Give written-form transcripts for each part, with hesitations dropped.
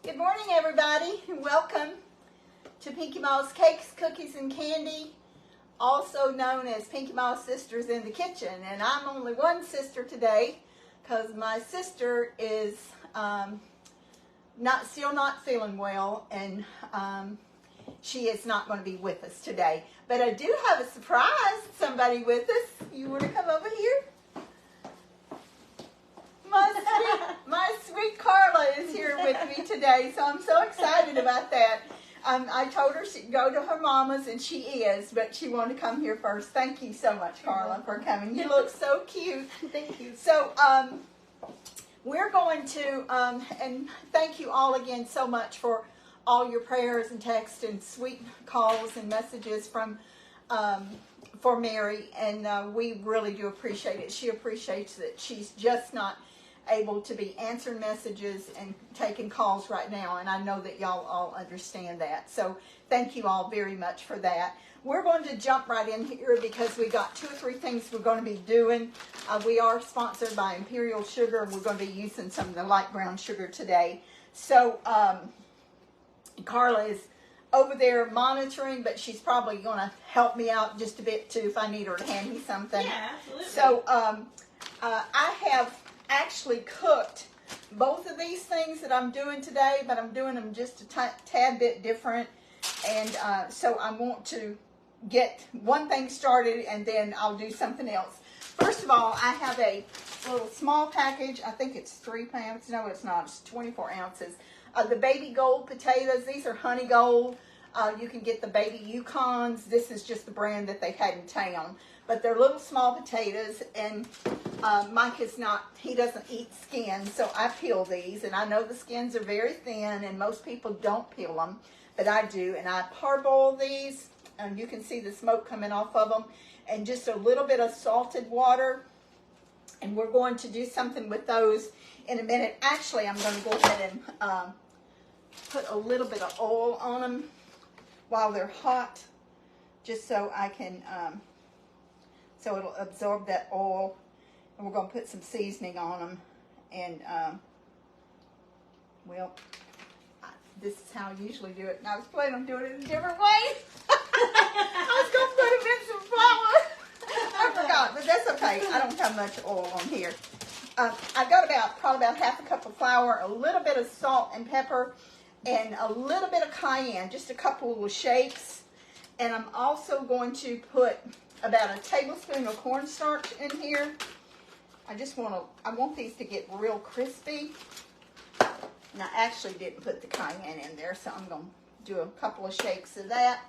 Good morning, everybody, and welcome to Pinky Moss Cakes, Cookies, and Candy, also known as Pinky Moss Sisters in the Kitchen. And I'm only one sister today because my sister is still not feeling well, and she is not going to be with us today. But I do have a surprise, somebody with us. You want to come over here? My sweet Carla is here with me today, so I'm so excited about that. I told her she'd go to her mama's, and she is, but she wanted to come here first. Thank you so much, Carla, for coming. You look so cute. Thank you. So we're going to, and thank you all again so much for all your prayers and texts and sweet calls and messages for Mary, and we really do appreciate it. She appreciates that she's just not able to be answering messages and taking calls right now, and I know that y'all all understand that. So thank you all very much for that. We're going to jump right in here because we got 2 or 3 things we're going to be doing. We are sponsored by Imperial Sugar, and we're going to be using some of the light brown sugar today. So Carla is over there monitoring, but she's probably going to help me out just a bit too if I need her to hand me something. Yeah, absolutely. So I have actually cooked both of these things that I'm doing today, but I'm doing them just a tad bit different. And so I want to get one thing started, and then I'll do something else. First of all, I have a little small package. I think it's 3 pounds. No, it's not. It's 24 ounces. The Baby Gold potatoes. These are Honey Gold. You can get the Baby Yukons. This is just the brand that they had in town. But they're little small potatoes, and Mike he doesn't eat skin, so I peel these. And I know the skins are very thin, and most people don't peel them, but I do. And I parboil these, and you can see the smoke coming off of them, and just a little bit of salted water. And we're going to do something with those in a minute. Actually, I'm going to go ahead and put a little bit of oil on them while they're hot, just so I can, so it'll absorb that oil. And we're going to put some seasoning on them. And, well, this is how I usually do it. And I was planning on doing it in a different way. I was going to put them in some flour. I forgot, but that's okay. I don't have much oil on here. I've got probably about half a cup of flour, a little bit of salt and pepper, and a little bit of cayenne, just a couple little shakes. And I'm also going to put about a tablespoon of cornstarch in here. I want these to get real crispy. And I actually didn't put the cayenne in there, so I'm going to do a couple of shakes of that.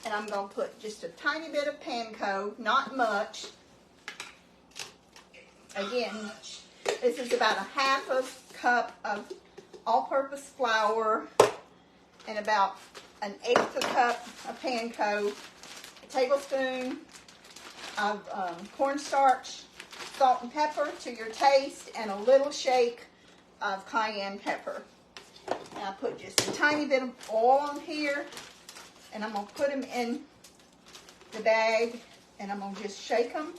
And I'm going to put just a tiny bit of panko, not much. Again, this is about a half a cup of all-purpose flour and about an 1/8 a cup of panko, a tablespoon of cornstarch, salt and pepper to your taste, and a little shake of cayenne pepper. And I put just a tiny bit of oil on here, and I'm going to put them in the bag, and I'm going to just shake them.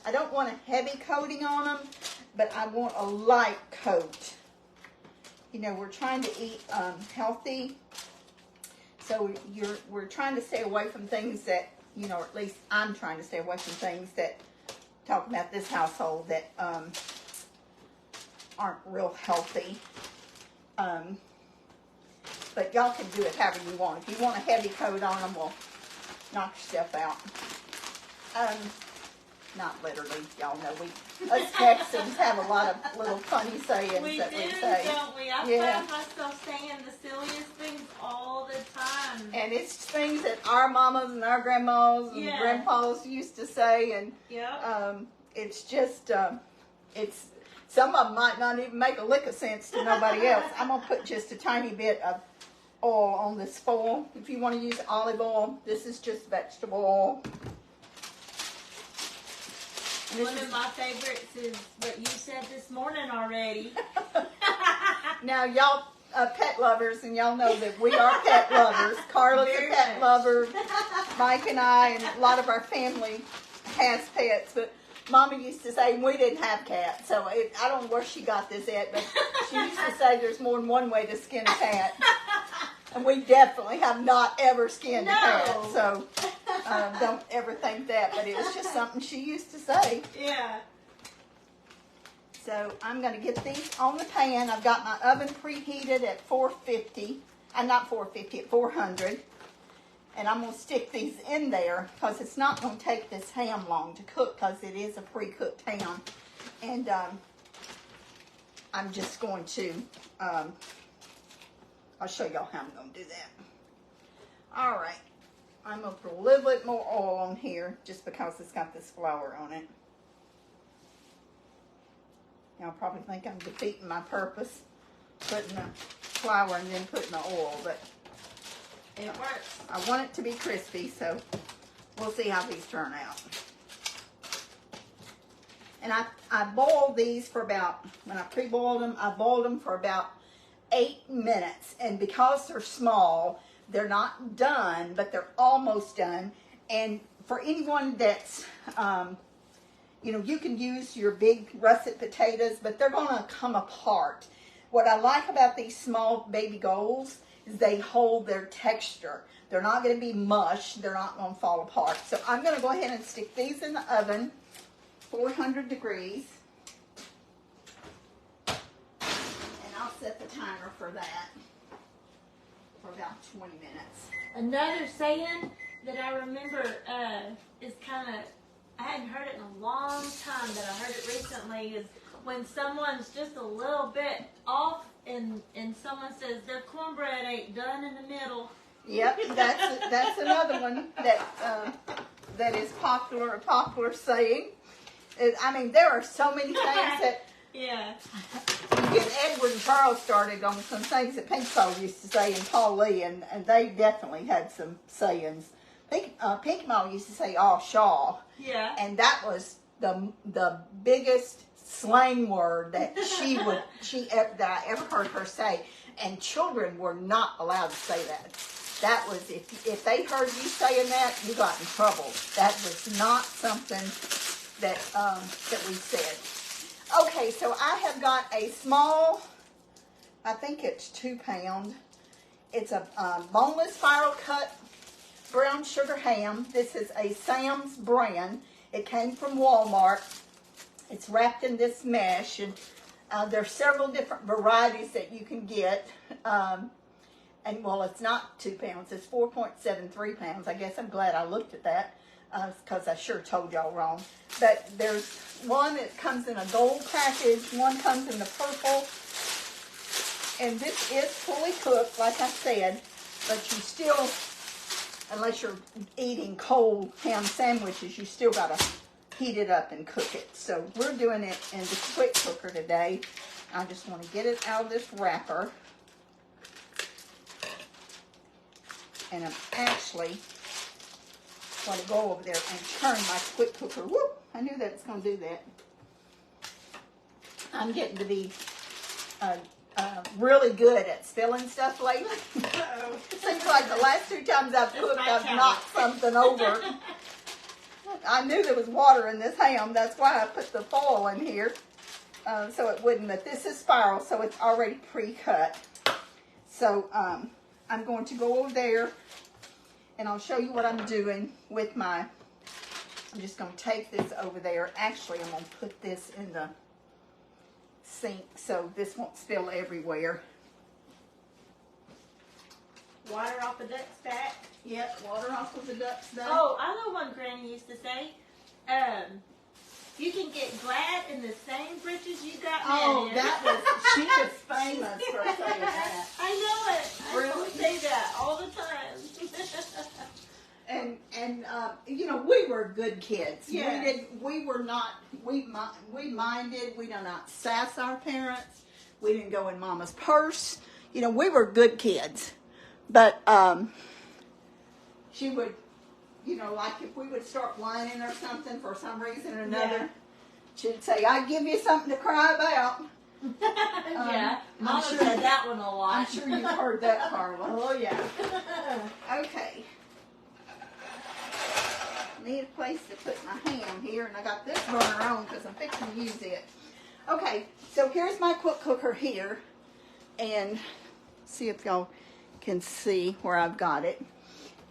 I don't want a heavy coating on them, but I want a light coat. You know, we're trying to eat healthy, so we're trying to stay away from things that, you know, at least I'm trying to stay away from things that, talking about this household, that aren't real healthy. But y'all can do it however you want. If you want a heavy coat on them, well, knock yourself out. Not literally, y'all know us Texans have a lot of little funny sayings we say. Don't we? I find myself saying the silliest things all the time. And it's things that our mamas and our grandmas and grandpas used to say, and it's just, some of them might not even make a lick of sense to nobody else. I'm going to put just a tiny bit of oil on this foil. If you want to use olive oil, this is just vegetable oil. One of my favorites is what you said this morning already. Now, y'all pet lovers, and y'all know that we are pet lovers. Carla's a pet lover. Mike and I, and a lot of our family has pets. But Mama used to say we didn't have cats, so I don't know where she got this at, but she used to say there's more than one way to skin a cat. And we definitely have not ever skinned a cat, so don't ever think that, but it was just something she used to say. Yeah. So I'm going to get these on the pan. I've got my oven preheated at 450, not 450, at 400. And I'm going to stick these in there because it's not going to take this ham long to cook because it is a pre-cooked ham. And I'm just going to, I'll show y'all how I'm going to do that. All right. I'm going to put a little bit more oil on here just because it's got this flour on it. Y'all probably think I'm defeating my purpose, putting the flour and then putting the oil, but it works. I want it to be crispy, so we'll see how these turn out. And I boiled these for about, when I pre-boiled them, I boiled them for about 8 minutes. And because they're small, they're not done, but they're almost done. And for anyone that's, you know, you can use your big russet potatoes, but they're going to come apart. What I like about these small baby goals is they hold their texture. They're not going to be mush. They're not going to fall apart. So I'm going to go ahead and stick these in the oven, 400 degrees. And I'll set the timer for that for about 20 minutes. Another saying that I remember is kind of, I hadn't heard it in a long time, but I heard it recently, is when someone's just a little bit off and someone says their cornbread ain't done in the middle. Yep, that's another one that is a popular saying. I mean, there are so many things that yeah. you get Edward and Charles started on some things that Pink Paul used to say and Paul Lee, and they definitely had some sayings. Pink Mom used to say, "Oh, Shaw," Yeah. and that was the biggest slang word that that I ever heard her say. And children were not allowed to say that. That was, if they heard you saying that, you got in trouble. That was not something that we said. Okay, so I have got a small, I think it's 2 pound. It's a boneless spiral cut brown sugar ham. This is a Sam's brand. It came from Walmart. It's wrapped in this mesh, and there's several different varieties that you can get. And well, it's not 2 pounds, it's 4.73 pounds. I guess I'm glad I looked at that because I sure told y'all wrong. But there's one that comes in a gold package, one comes in the purple. And this is fully cooked, like I said, but you still, unless you're eating cold ham sandwiches, you still got to heat it up and cook it. So we're doing it in the quick cooker today. I just want to get it out of this wrapper. And I'm actually going to go over there and turn my quick cooker. Whoop! I knew that it's going to do that. I'm getting to be really good at spilling stuff lately. It seems like the last 2 times I've cooked, I've knocked something over. I knew there was water in this ham. That's why I put the foil in here, so it wouldn't. But this is spiral, so it's already pre-cut. So I'm going to go over there, and I'll show you what I'm doing with my, I'm just going to take this over there. Actually, I'm going to put this in the sink so this won't spill everywhere. Water off the duck's back. Yep, water off of the duck's back. Oh, I know one Granny used to say. You can get glad in the same britches you got Oh, mad in. that was, she was famous for saying that. I know it. I Really? say that all the time. And you know, we were good kids. Yeah. We were not, we minded, we did not sass our parents. We didn't go in Mama's purse. You know, we were good kids. But she would, you know, like if we would start whining or something for some reason or another, Yeah. she'd say, "I give you something to cry about." Yeah, I'm Mama sure said that one a lot. I'm sure you've heard that, Carla. Oh yeah. Okay. need a place to put my ham here, and I got this burner on because I'm fixing to use it. Okay, so here's my quick cooker here, and see if y'all can see where I've got it.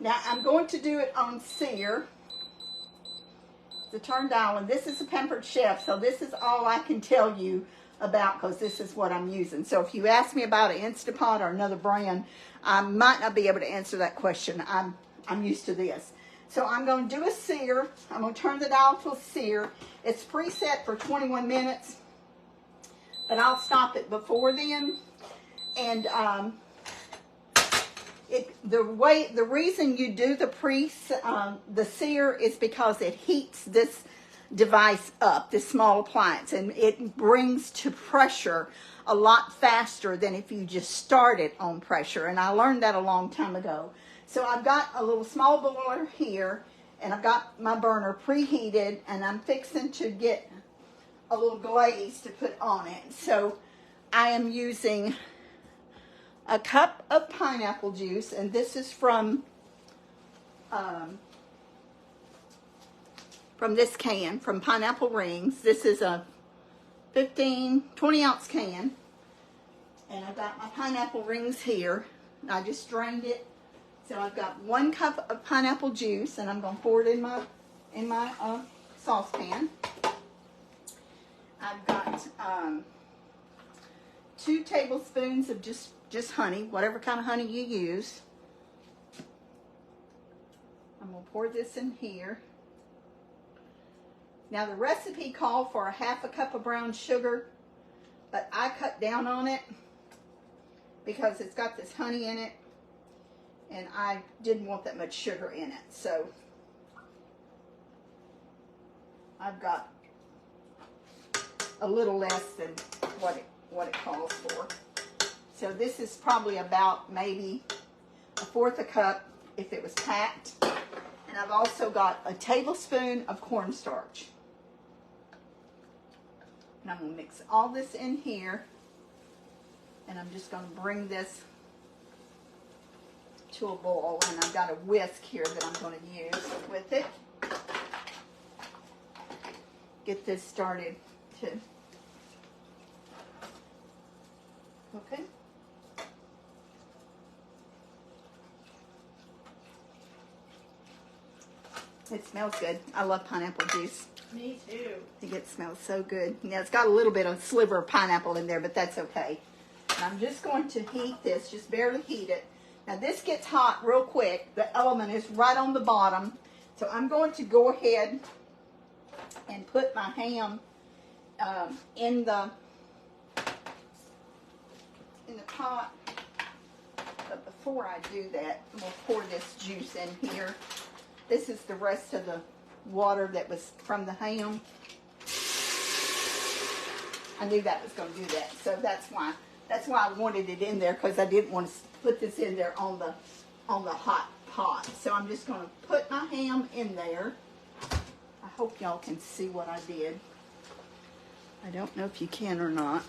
Now I'm going to do it on sear. The turn dial, and this is a Pampered Chef, so this is all I can tell you about because this is what I'm using. So if you ask me about an Instapot or another brand, I might not be able to answer that question. I'm used to this. So I'm going to do a sear. I'm going to turn the dial to a sear. It's preset for 21 minutes, but I'll stop it before then. And the reason you do the sear is because it heats this device up, this small appliance, and it brings to pressure a lot faster than if you just start it on pressure. And I learned that a long time ago. So I've got a little small boiler here, and I've got my burner preheated, and I'm fixing to get a little glaze to put on it. So I am using a cup of pineapple juice, and this is from this can, from Pineapple Rings. This is a 20 ounce can, and I've got my pineapple rings here. I just drained it, so I've got 1 cup of pineapple juice, and I'm going to pour it in my saucepan. I've got 2 tablespoons of just honey, whatever kind of honey you use. I'm going to pour this in here. Now the recipe called for 1/2 cup of brown sugar, but I cut down on it because it's got this honey in it, and I didn't want that much sugar in it. So I've got a little less than what it calls for. So this is probably about maybe 1/4 cup if it was packed. And I've also got a tablespoon of cornstarch. And I'm going to mix all this in here. And I'm just going to bring this to a boil. And I've got a whisk here that I'm going to use with it. Get this started too. Okay. It smells good. I love pineapple juice. Me too. I think it smells so good. Now it's got a little bit of sliver of pineapple in there, but that's okay. And I'm just going to heat this, just barely heat it. Now this gets hot real quick. The element is right on the bottom. So I'm going to go ahead and put my ham in the pot. But before I do that, I'm going to pour this juice in here. This is the rest of the water that was from the ham. I knew that was going to do that, so that's why I wanted it in there, because I didn't want to put this in there on the hot pot. So I'm just going to put my ham in there. I hope y'all can see what I did. I don't know if you can or not.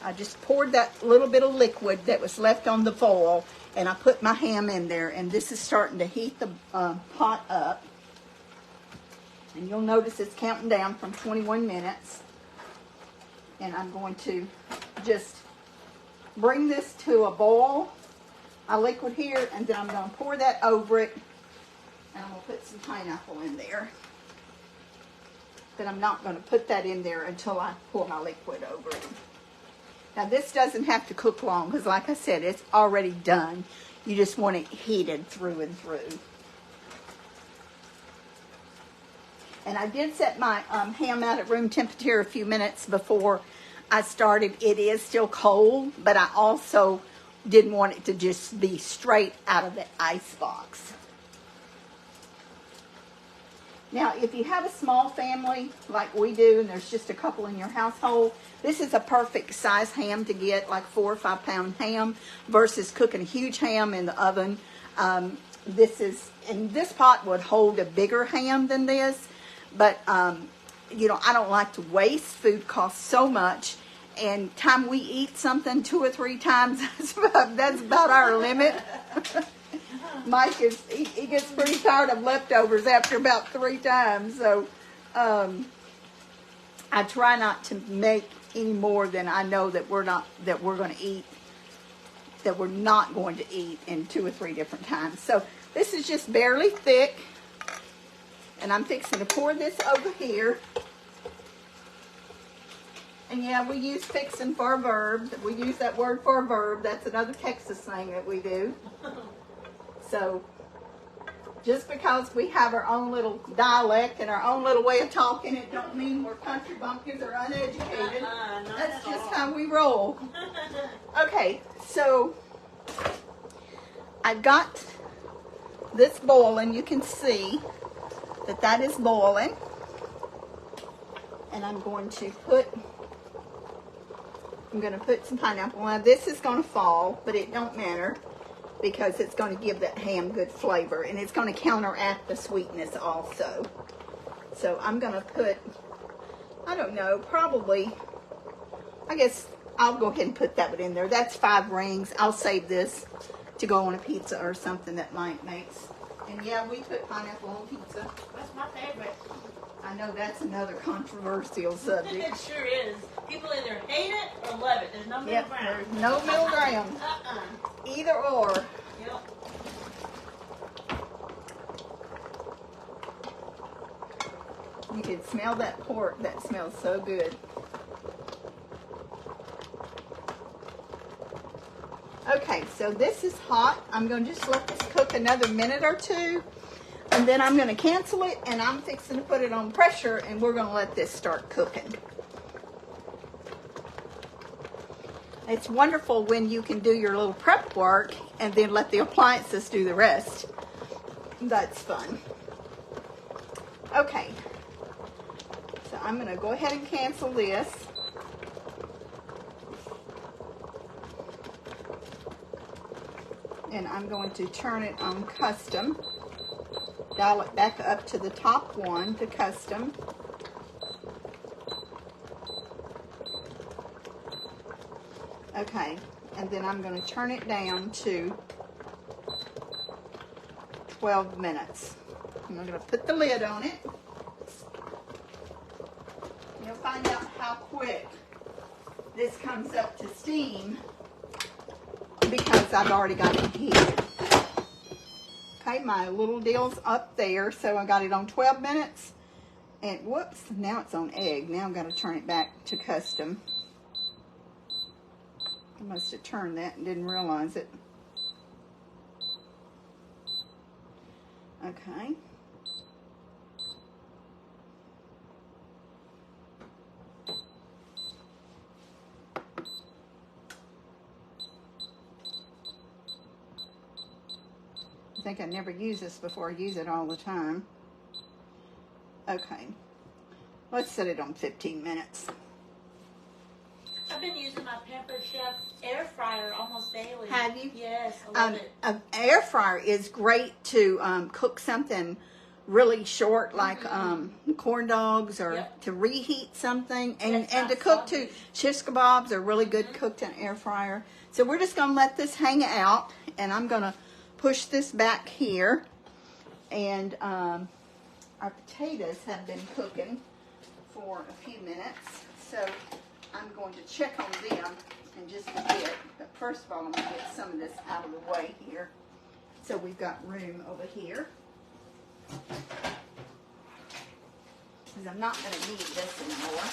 I just poured that little bit of liquid that was left on the foil, and I put my ham in there, and this is starting to heat the pot up. And you'll notice it's counting down from 21 minutes. And I'm going to just bring this to a boil, a liquid here, and then I'm going to pour that over it, and I'm going to put some pineapple in there. But I'm not going to put that in there until I pour my liquid over it. Now this doesn't have to cook long, because like I said, it's already done. You just want it heated through and through. And I did set my ham out at room temperature a few minutes before I started. It is still cold, but I also didn't want it to just be straight out of the ice box. Now, if you have a small family like we do, and there's just a couple in your household, this is a perfect size ham to get, like 4 or 5 pound ham, versus cooking a huge ham in the oven. This pot would hold a bigger ham than this, but you know, I don't like to waste. Food costs so much, and time we eat something 2 or 3 times, that's about our limit. Mike he gets pretty tired of leftovers after about 3 times. So I try not to make any more than I know that we're not going to eat, that we're not going to eat in 2 or 3 different times. So this is just barely thick, and I'm fixing to pour this over here. And yeah, we use fixing for a verb. We use that word for a verb. That's another Texas thing that we do. So just because we have our own little dialect and our own little way of talking, it don't mean we're country bumpkins or uneducated. That's just how we roll. Okay, so I've got this boiling. You can see that is boiling. And I'm going to put some pineapple. Now this is going to fall, but it don't matter because it's going to give that ham good flavor, and it's going to counteract the sweetness also. So I'm going to put, I don't know, probably, I guess I'll go ahead and put that one in there. That's 5 rings. I'll save this to go on a pizza or something that Mike makes. And yeah, we put pineapple on pizza. That's my favorite. I know that's another controversial subject. It sure is. People either hate it or love it. There's no middle ground. There's no middle ground. Either or. Yep. You can smell that pork. That smells so good. Okay, so this is hot. I'm going to just let this cook another minute or 2. And then I'm going to cancel it, and I'm fixing to put it on pressure, and we're going to let this start cooking. It's wonderful when you can do your little prep work and then let the appliances do the rest. That's fun. Okay. So I'm going to go ahead and cancel this. And I'm going to turn it on custom. Dial it back up to the top one to custom. Okay, and then I'm going to turn it down to 12 minutes. I'm going to put the lid on it. You'll find out how quick this comes up to steam because I've already got it heated. Okay, my little deal's up there, so I got it on 12 minutes. And whoops, now it's on egg. Now I've got to turn it back to custom. I must have turned that and didn't realize it. Okay. I think I never used this before. I use it all the time. Okay. Let's set it on 15 minutes. I've been using my Pampered Chef air fryer almost daily. Have you? Yes, I love it. An air fryer is great to cook something really short, like corn dogs, or to reheat something, and to cook too. Shish kebabs are really good cooked in air fryer. So we're just going to let this hang out, and I'm going to push this back here. And our potatoes have been cooking for a few minutes, so I'm going to check on them in just a bit. But first of all, I'm going to get some of this out of the way here. So we've got room over here. Because I'm not going to need this anymore.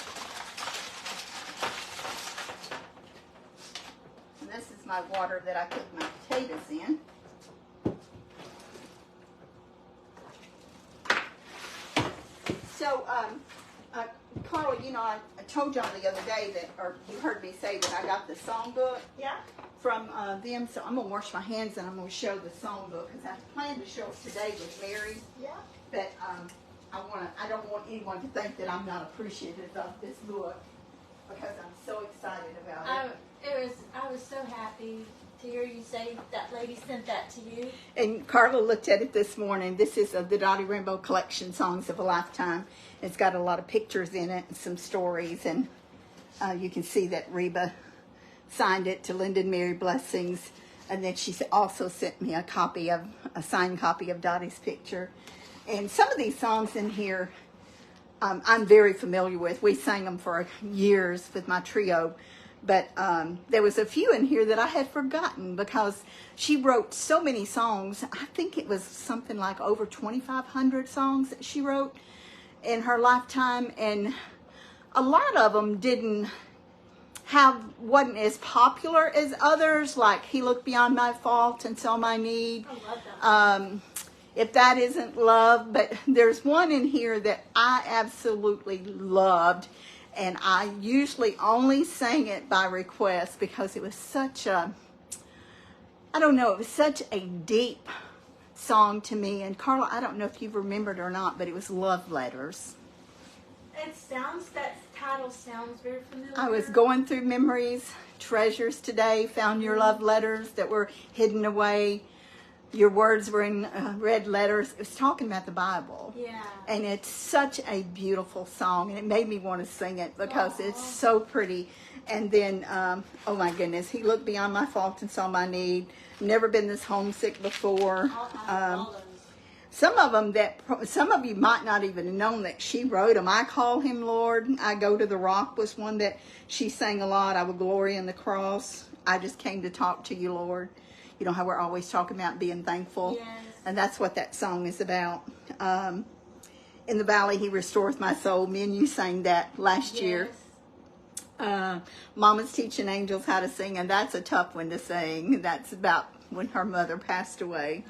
And this is my water that I cook my potatoes in. So, Carla, you know, I told y'all the other day that, or you heard me say that I got the songbook from them. So I'm going to wash my hands and I'm going to show the songbook because I planned to show it today with Mary. Yeah. But I don't want anyone to think that I'm not appreciative of this book because I'm so excited about it. I was so happy to hear you say that lady sent that to you. And Carla looked at it this morning. This is the Dottie Rainbow Collection, Songs of a Lifetime. It's got a lot of pictures in it and some stories. And you can see that Reba signed it to Linda and Mary Blessings. And then she also sent me a signed copy of Dottie's picture. And some of these songs in here, I'm very familiar with. We sang them for years with my trio. But there was a few in here that I had forgotten because she wrote so many songs. I think it was something like over 2,500 songs that she wrote in her lifetime. And a lot of them wasn't as popular as others, like He Looked Beyond My Fault and Saw My Need. I love that. If That Isn't Love. But there's one in here that I absolutely loved, and I usually only sang it by request because it was such a, I don't know, it was such a deep song to me. And Carla, I don't know if you remembered or not, but it was Love Letters. That title sounds very familiar. I was going through memories, treasures today, found your love letters that were hidden away. Your words were in red letters. It was talking about the Bible. Yeah. And it's such a beautiful song, and it made me want to sing it because it's so pretty. And then, oh my goodness, He Looked Beyond My Fault and Saw My Need. Never been this homesick before. All those. Some of you might not even have known that she wrote them. I Call Him Lord. I Go to the Rock was one that she sang a lot. I Will Glory in the Cross. I Just Came to Talk to You, Lord. You know how we're always talking about being thankful? Yes. And that's what that song is about. In the Valley, He Restores My Soul. Me and you sang that last year. Mama's Teaching Angels How to Sing, and that's a tough one to sing. That's about when her mother passed away.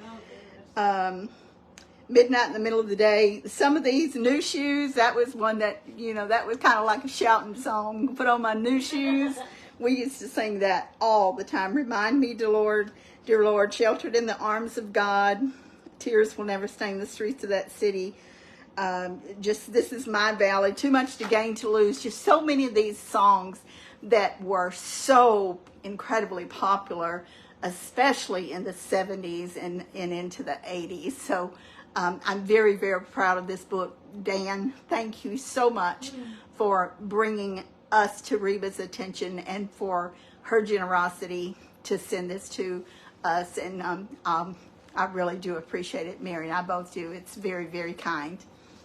Oh, Midnight in the Middle of the Day. Some of these, New Shoes, that was one that, that was kind of like a shouting song. Put on my new shoes. We used to sing that all the time. Remind me, dear Lord, sheltered in the arms of God. Tears will never stain the streets of that city. This is my valley. Too much to gain, to lose. Just so many of these songs that were so incredibly popular, especially in the 70s and into the 80s. So I'm very, very proud of this book. Dan, thank you so much for bringing us to Reba's attention and for her generosity to send this to us. And I really do appreciate it. Mary and I both do. It's very, very kind.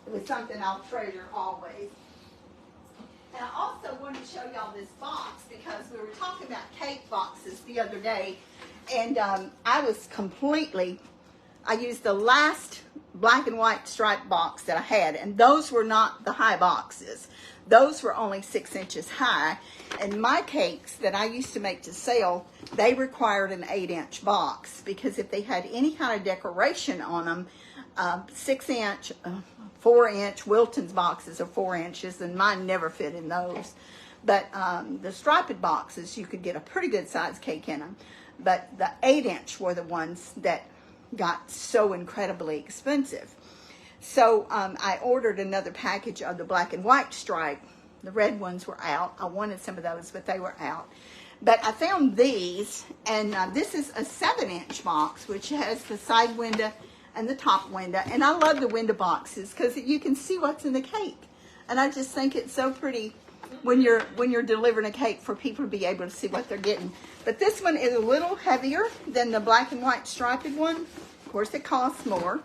It was something I'll treasure always. And I also wanted to show y'all this box because we were talking about cake boxes the other day. And I used the last black and white striped box that I had, and those were not the high boxes. Those were only 6 inches high, and my cakes that I used to make to sell, they required an 8-inch box because if they had any kind of decoration on them, 6-inch, 4-inch, Wilton's boxes are 4 inches, and mine never fit in those. But the striped boxes, you could get a pretty good size cake in them. But the 8-inch were the ones that got so incredibly expensive. So I ordered another package of the black and white stripe. The red ones were out. I wanted some of those, but they were out. But I found these, and this is a 7-inch box, which has the side window and the top window. And I love the window boxes because you can see what's in the cake. And I just think it's so pretty when you're delivering a cake for people to be able to see what they're getting. But this one is a little heavier than the black and white striped one. Of course, it costs more.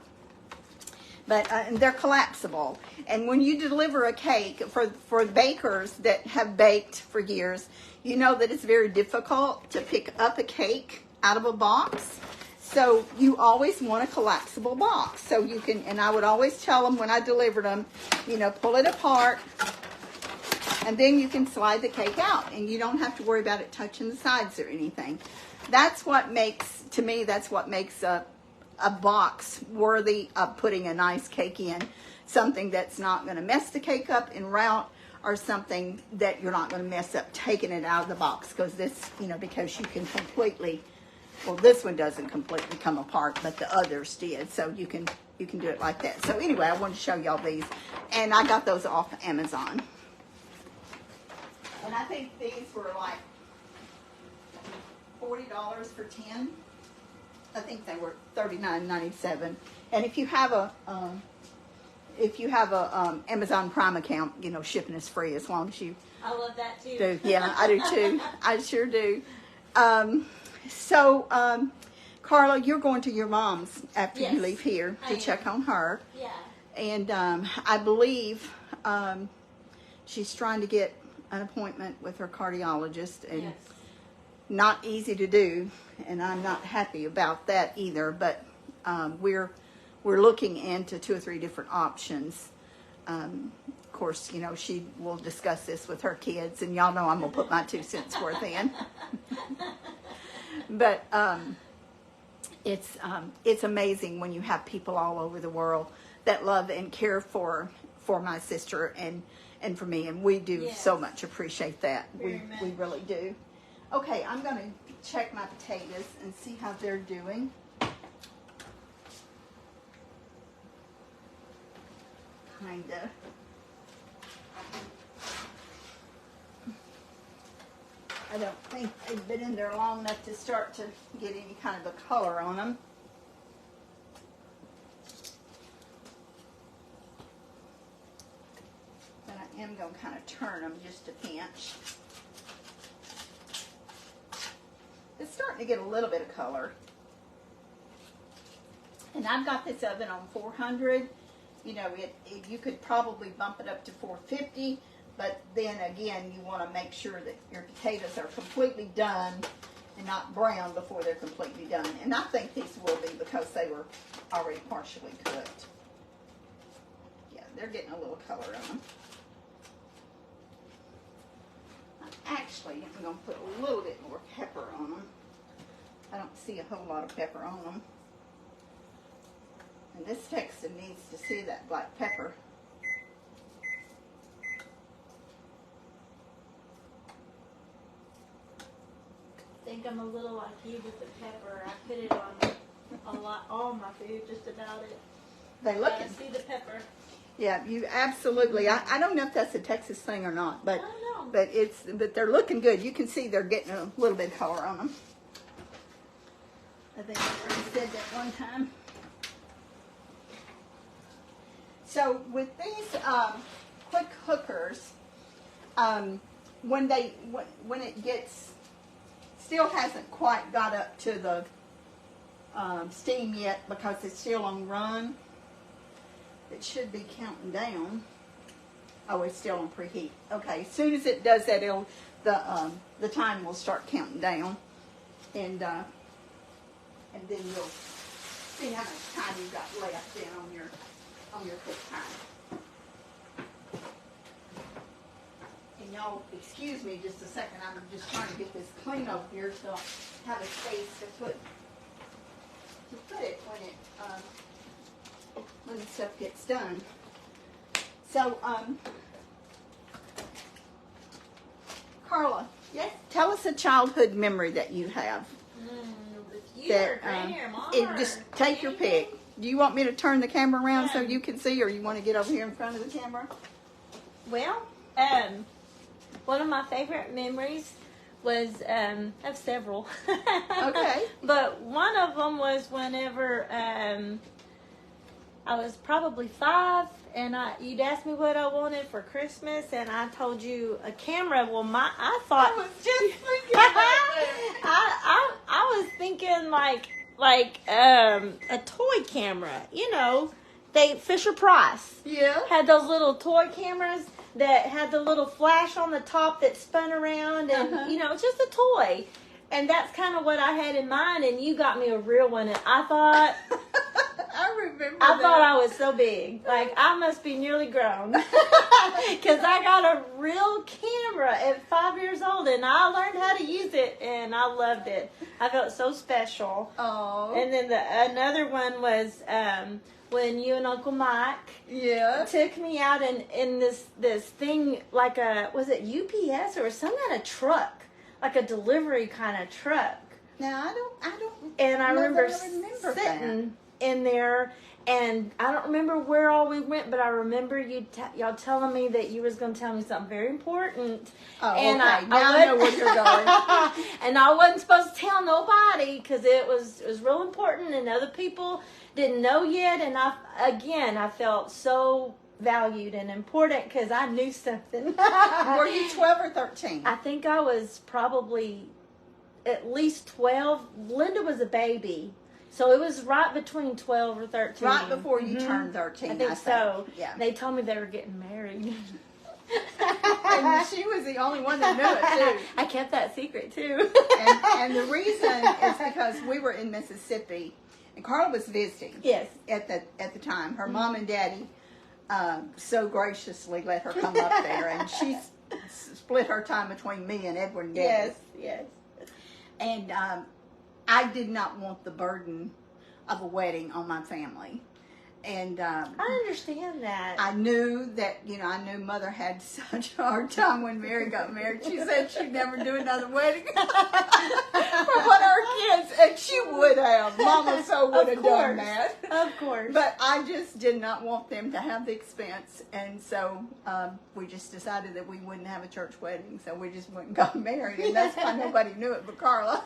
But and they're collapsible. And when you deliver a cake, for bakers that have baked for years, you know that it's very difficult to pick up a cake out of a box. So you always want a collapsible box. So you can, and I would always tell them when I delivered them, pull it apart, and then you can slide the cake out, and you don't have to worry about it touching the sides or anything. That's what makes, to me, that's what makes a box worthy of putting a nice cake in. Something that's not going to mess the cake up en route, or something that you're not going to mess up taking it out of the box. Because this, because you can completely, well, this one doesn't completely come apart, but the others did. So you can do it like that. So anyway, I wanted to show y'all these, and I got those off Amazon. And I think these were like $40 for 10. I think they were $39.97. And if you have a Amazon Prime account, shipping is free as long as you I love that too. do. Yeah, I do too. I sure do. So, Carla, you're going to your mom's after you Yes, leave here I to am. check on her. Yeah. And I believe she's trying to get an appointment with her cardiologist, and Yes. not easy to do, and I'm not happy about that either. But we're looking into 2 or 3 different options. Of course, you know, she will discuss this with her kids, and y'all know I'm gonna put my 2 cents worth in. But it's amazing when you have people all over the world that love and care for my sister and for me, and we do Yes. so much appreciate that. Very We much. really do. Okay, I'm gonna check my potatoes and see how they're doing. Kinda. I don't think they've been in there long enough to start to get any kind of a color on them. But I am going to kind of turn them just a pinch. It's starting to get a little bit of color. And I've got this oven on 400. You know, you could probably bump it up to 450. But then again, you want to make sure that your potatoes are completely done and not brown before they're completely done. And I think these will be because they were already partially cooked. Yeah, they're getting a little color on them. Actually, I'm going to put a little bit more pepper on them. I don't see a whole lot of pepper on them. And this Texan needs to see that black pepper. I think I'm a little like you with the pepper. I put it on a lot, all my food, just about it. They look. I see the pepper. Yeah, you absolutely. I don't know if that's a Texas thing or not, but I don't know. but they're looking good. You can see they're getting a little bit of color on them. I think I already said that one time. So with these quick cookers, when it gets still hasn't quite got up to the steam yet because it's still on run. It should be counting down. Oh, it's still on preheat. Okay, as soon as it does that, the time will start counting down, and then you'll see how much time you've got left in on your cook time. And y'all, excuse me just a second. I'm just trying to get this clean over here so I have a space to put it when the stuff gets done. So, Carla, Yes. tell us a childhood memory that you have. With you or That Granny or Mom? just or take your anything? pick. Do you want me to turn the camera around so Yeah. you can see, or you want to get over here in front of the camera? Well, one of my favorite memories was, I have several. Okay. But one of them was whenever I was probably 5, and you'd asked me what I wanted for Christmas, and I told you a camera. Well, I thought I was just thinking about that. I was thinking like a toy camera. You know, Fisher Price Yeah. had those little toy cameras that had the little flash on the top that spun around, and Uh-huh. you know, it's just a toy. And that's kind of what I had in mind, and you got me a real one, and I thought I thought I was so big. Like, I must be nearly grown. Because I got a real camera at 5 years old, and I learned how to use it, and I loved it. I felt so special. Oh. And then another one was when you and Uncle Mike Yeah. took me out in this thing, like was it UPS or some kind of truck? Like a delivery kind of truck. Now I don't. And I know that remember, I remember sitting in there, and I don't remember where all we went, but I remember y'all telling me that you was going to tell me something very important. Oh, And okay. Now I know where you're going. And I wasn't supposed to tell nobody because it was real important, and other people didn't know yet. And I felt so valued and important because I knew something. Were you 12 or 13? I think I was probably at least 12. Linda was a baby. So it was right between 12 or 13. Right before you turned 13, I think so. Yeah. They told me they were getting married. And she was the only one that knew it, too. I kept that secret, too. And the reason is because we were in Mississippi, and Carla was visiting. Yes. At the time, her mom and daddy so graciously let her come up there, and she split her time between me and Edward and Debbie. Yes. And I did not want the burden of a wedding on my family. And I understand that. I knew that, I knew Mother had such a hard time when Mary got married. She said she'd never do another wedding for one of her kids. And she would have. Mama so would have done that. Of course. But I just did not want them to have the expense. And so we just decided that we wouldn't have a church wedding. So we just went and got married. And that's why nobody knew it but Carla.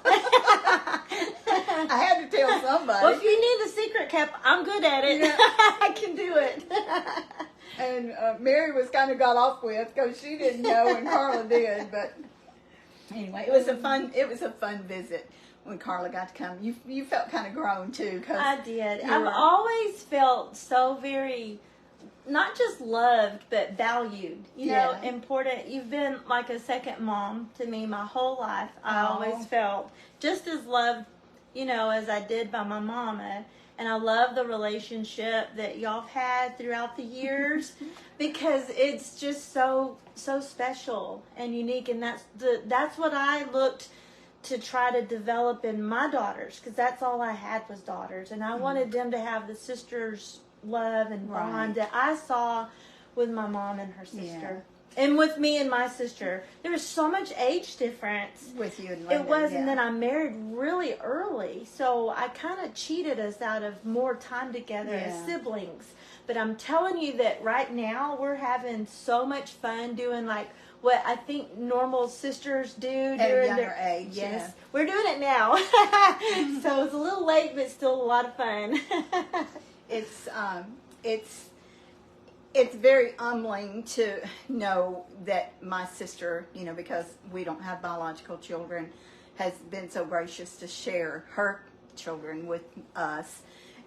I had to tell somebody. Well, if you need the secret kept, I'm good at it. Yeah. I can do it. And Mary was kind of got off with because she didn't know and Carla did. But anyway, it was a fun visit when Carla got to come. You felt kind of grown too. Cause I did. I've always felt so very, not just loved, but valued. You know, important. You've been like a second mom to me my whole life. I always felt just as loved, as I did by my mama. And I love the relationship that y'all have had throughout the years because it's just so special and unique. And that's what I looked to try to develop in my daughters, because that's all I had was daughters. And I wanted them to have the sisters' love and bond that I saw with my mom and her sister. And with me and my sister. There was so much age difference. With you and Linda. It was, and then I married really early. So I kind of cheated us out of more time together as siblings. But I'm telling you that right now we're having so much fun doing like what I think normal sisters do at during a younger their age. Yes, we're doing it now. So it's a little late, but still a lot of fun. It's very humbling to know that my sister, because we don't have biological children, has been so gracious to share her children with us.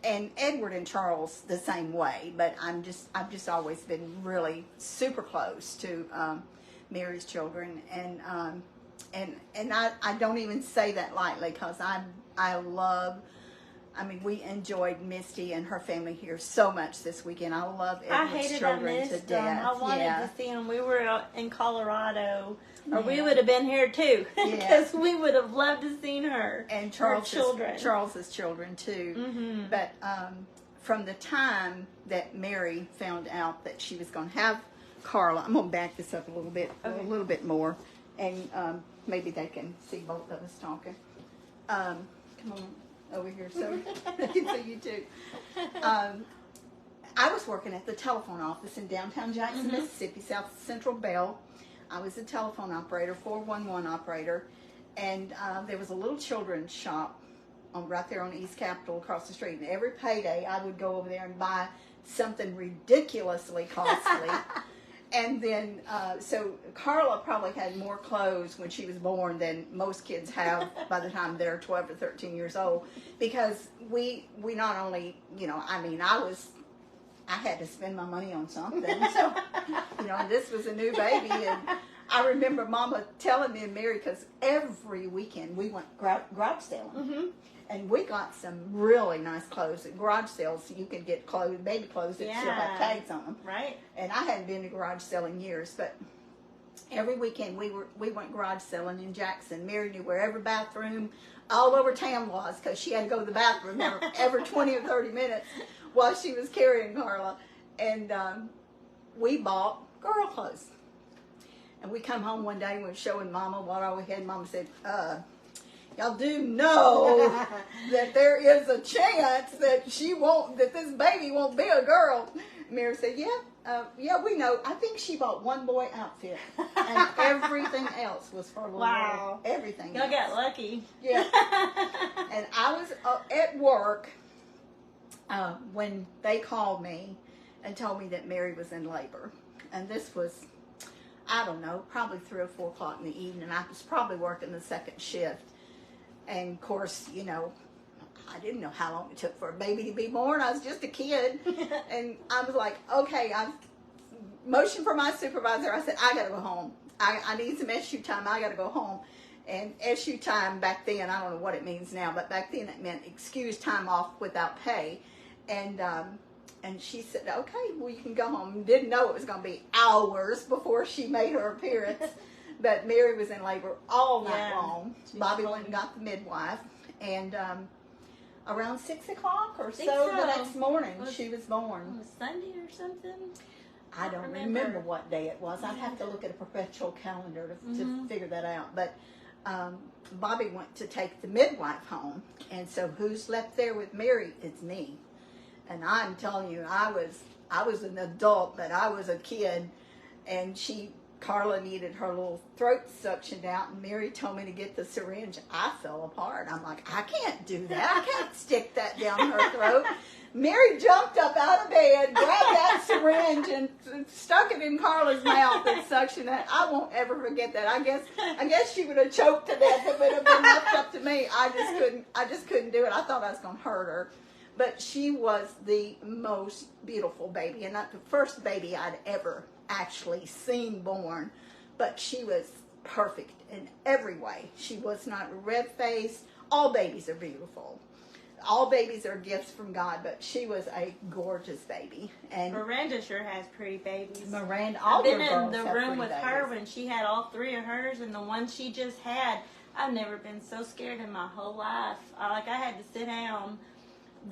And Edward and Charles the same way, but I've just always been really super close to Mary's children, and I don't even say that lightly because we enjoyed Misty and her family here so much this weekend. I love Edward's children to death. I wanted to see them. We were out in Colorado, or we would have been here too, because we would have loved to seen her and Charles's children too. Mm-hmm. But from the time that Mary found out that she was going to have Carla, I'm going to back this up a little bit more, and maybe they can see both of us talking. Come on over here so they can see you too. I was working at the telephone office in downtown Jackson, Mississippi, South Central Bell. I was a telephone operator, 411 operator, and there was a little children's shop right there on East Capitol across the street. And every payday, I would go over there and buy something ridiculously costly. And then, so Carla probably had more clothes when she was born than most kids have by the time they're 12 or 13 years old. Because we not only, I had to spend my money on something. So, this was a new baby. And I remember Mama telling me and Mary, because every weekend we went garage selling. Mm-hmm. And we got some really nice clothes at garage sales. You could get baby clothes that still have tags on them. Right. And I hadn't been to garage selling years, but every weekend we went garage selling in Jackson. Mary knew where every bathroom all over town was, because she had to go to the bathroom every 20 or 30 minutes while she was carrying Carla. And we bought girl clothes. And we come home one day and we're showing Mama what all we had. Mama said, y'all do know that there is a chance that this baby won't be a girl. Mary said, yeah, we know. I think she bought one boy outfit, and everything else was for a little girl. Everything. Y'all got lucky. Yeah. And I was at work when they called me and told me that Mary was in labor. And this was, I don't know, probably 3 or 4 o'clock in the evening. I was probably working the second shift. And of course, you know, I didn't know how long it took for a baby to be born. I was just a kid. And I was like, okay, I motioned for my supervisor. I said, I got to go home. I need some SU time. I got to go home. And SU time back then, I don't know what it means now, but back then it meant excused time off without pay. And she said, okay, well, you can go home. Didn't know it was going to be hours before she made her appearance. But Mary was in labor all night long. Bobby went and got the midwife. And around 6 o'clock or so the next morning, she was born. On a Sunday or something? I don't remember what day it was. I'd have to look at a perpetual calendar to figure that out. But Bobby went to take the midwife home. And so who's left there with Mary? It's me. And I'm telling you, I was an adult, but I was a kid. And Carla needed her little throat suctioned out, and Mary told me to get the syringe. I fell apart. I'm like, I can't do that. I can't stick that down her throat. Mary jumped up out of bed, grabbed that syringe, and stuck it in Carla's mouth and suctioned it. I won't ever forget that. I guess she would have choked to death if it had been left up to me. I just couldn't do it. I thought I was going to hurt her. But she was the most beautiful baby, and not the first baby I'd ever actually seen born, but she was perfect in every way. She was not red-faced. All babies are beautiful. All babies are gifts from God, but she was a gorgeous baby. And Miranda sure has pretty babies. Miranda, all I've been your in girls the have room pretty with babies. her when she had all three of hers, and the one she just had, I've never been so scared in my whole life. I had to sit down.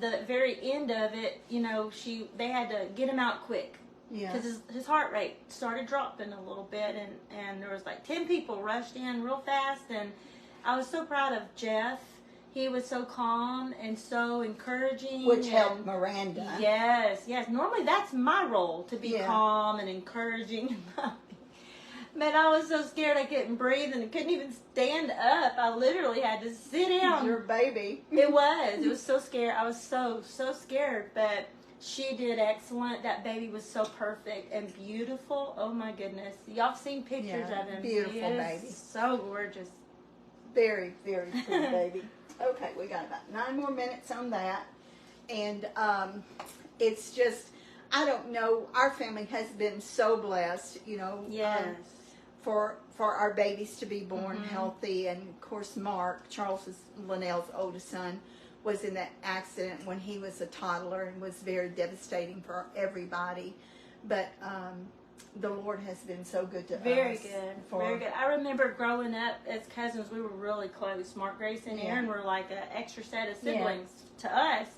The very end of it, you know, they had to get him out quick. Because his heart rate started dropping a little bit, and there was like 10 people rushed in real fast, and I was so proud of Jeff. He was so calm and so encouraging. Which helped Miranda. Yes. Normally that's my role, to be calm and encouraging. Man, I was so scared I couldn't breathe and I couldn't even stand up. I literally had to sit down. Your baby. It was so scary. I was so scared, but she did excellent. That baby was so perfect and beautiful. Oh my goodness. Y'all have seen pictures of him. Beautiful baby. So gorgeous. Very, very pretty baby. Okay, we got about 9 more minutes on that. And it's just, I don't know, our family has been so blessed, you know. Yes. For our babies to be born healthy. And of course Mark, Linnell's oldest son, was in that accident when he was a toddler and was very devastating for everybody. But the Lord has been so good to us. Very good. Very good. I remember growing up as cousins, we were really close. Mark, Grace, and Aaron were like an extra set of siblings to us.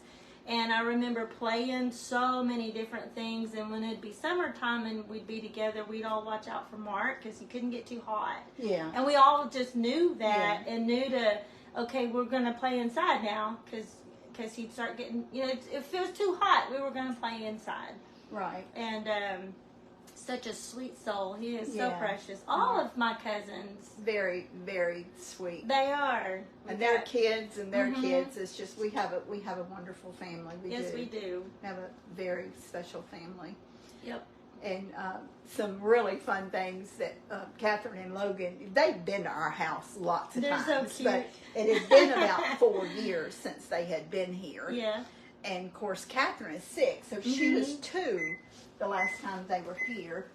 And I remember playing so many different things. And when it'd be summertime and we'd be together, we'd all watch out for Mark because he couldn't get too hot. Yeah. And we all just knew that and knew to, okay, we're going to play inside now because he'd start getting, you know, if it was too hot, we were going to play inside. Right. And such a sweet soul. He is so precious. All of my cousins. Very, very sweet. They are. And their kids and their kids. It's just we have a wonderful family. We do. Have a very special family. Yep. And some really fun things that Catherine and Logan, they've been to our house lots of times. They're so cute. But it had been about 4 years since they had been here. Yeah. And of course Catherine is 6, so she was 2 the last time they were here.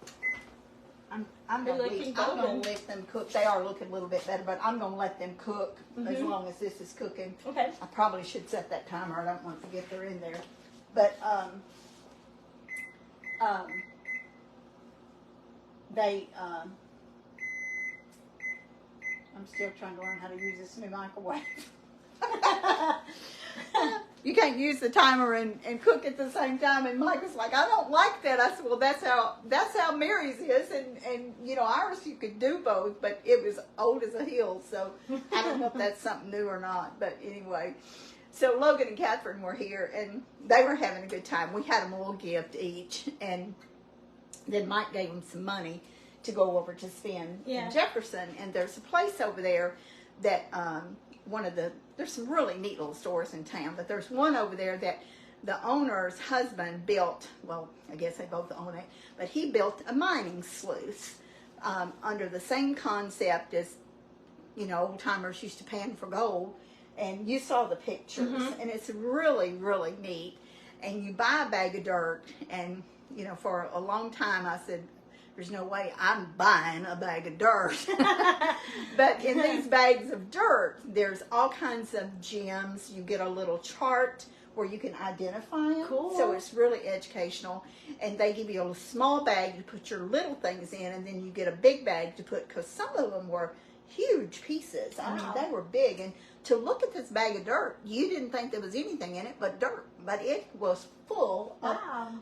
I'm gonna let them cook. They are looking a little bit better, but I'm gonna let them cook as long as this is cooking. Okay. I probably should set that timer. I don't want to forget they're in there. But I'm still trying to learn how to use this new microwave. You can't use the timer and cook at the same time. And Mike was like, I don't like that. I said, well, that's how Mary's is. And you know, ours you could do both, but it was old as a hill. So I don't know if that's something new or not. But anyway, so Logan and Catherine were here and they were having a good time. We had them a little gift each. And then Mike gave them some money to go over to spend in Jefferson. And there's a place over there that there's some really neat little stores in town, but there's one over there that the owner's husband built, well, I guess they both own it, but he built a mining sluice under the same concept as, you know, old timers used to pan for gold. and you saw the pictures, and it's really, really neat. And you buy a bag of dirt, and you know, for a long time I said, there's no way I'm buying a bag of dirt. But in these bags of dirt, there's all kinds of gems. You get a little chart where you can identify them. Cool. So it's really educational. And they give you a small bag to put your little things in, and then you get a big bag to put, because some of them were huge pieces. I mean, they were big. And to look at this bag of dirt, you didn't think there was anything in it but dirt. But it was full of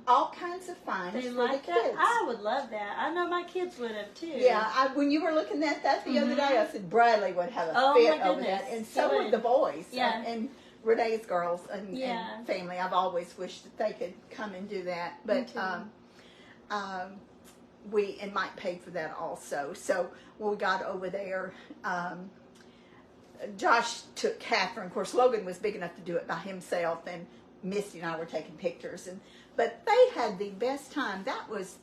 all kinds of finds They for like the that? kids. I would love that. I know my kids would have too. Yeah, when you were looking at that the other day, I said Bradley would have a Oh, fit my over goodness. that, and He so would would. the boys. Yeah. And Renee's girls and Yeah. family. I've always wished that they could come and do that, but and Mike paid for that also. So when we got over there, Josh took Catherine. Of course, Logan was big enough to do it by himself, and Misty and I were taking pictures. But they had the best time. That was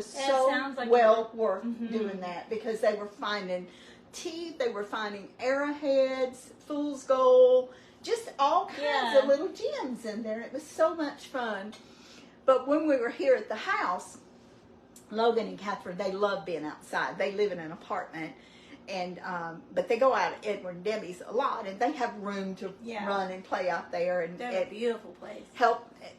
so sounds like well worth doing that, because they were finding teeth, they were finding arrowheads, fool's gold, just all kinds of little gems in there. It was so much fun. But when we were here at the house, Logan and Catherine, they love being outside. They live in an apartment, and but they go out at Edward and Debbie's a lot, and they have room to run and play out there. And They're a beautiful place.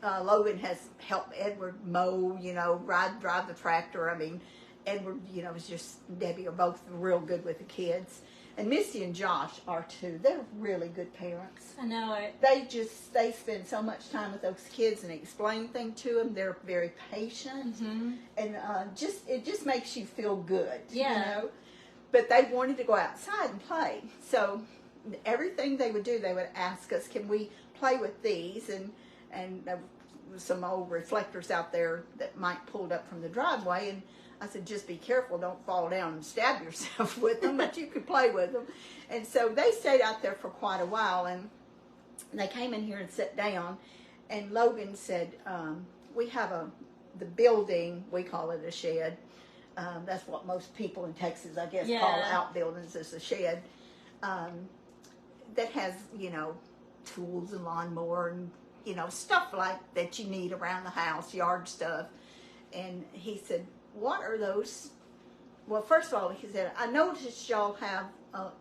Logan has helped Edward mow, drive the tractor. I mean, Edward, is just, Debbie are both real good with the kids. And Misty and Josh are too. They're really good parents. I know it. They spend so much time with those kids and explain things to them. They're very patient, and it just makes you feel good. Yeah. But they wanted to go outside and play, so everything they would do, they would ask us, "Can we play with these?" And there was some old reflectors out there that Mike pulled up from the driveway, and I said, just be careful, don't fall down and stab yourself with them, but you could play with them. And so they stayed out there for quite a while, and they came in here and sat down, and Logan said, we have the building, we call it a shed. That's what most people in Texas, I guess, call outbuildings, is a shed, that has, tools and lawnmower and, stuff like that you need around the house, yard stuff. And he said, what are those? Well, first of all, he said, I noticed y'all have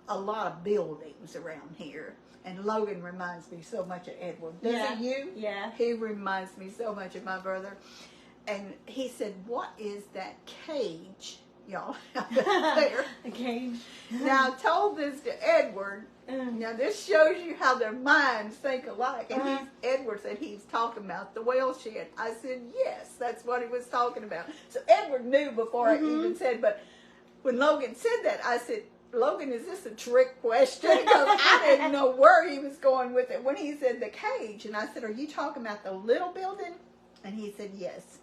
a lot of buildings around here. And Logan reminds me so much of Edward. Doesn't you? Yeah. He reminds me so much of my brother. And he said, what is that cage y'all have there? A cage. Now, I told this to Edward. Now, this shows you how their minds think alike. And Edward said he's talking about the whale shed. I said, yes, that's what he was talking about. So Edward knew before I even said, but when Logan said that, I said, Logan, is this a trick question? Because I didn't know where he was going with it when he said the cage. And I said, are you talking about the little building? And he said, yes.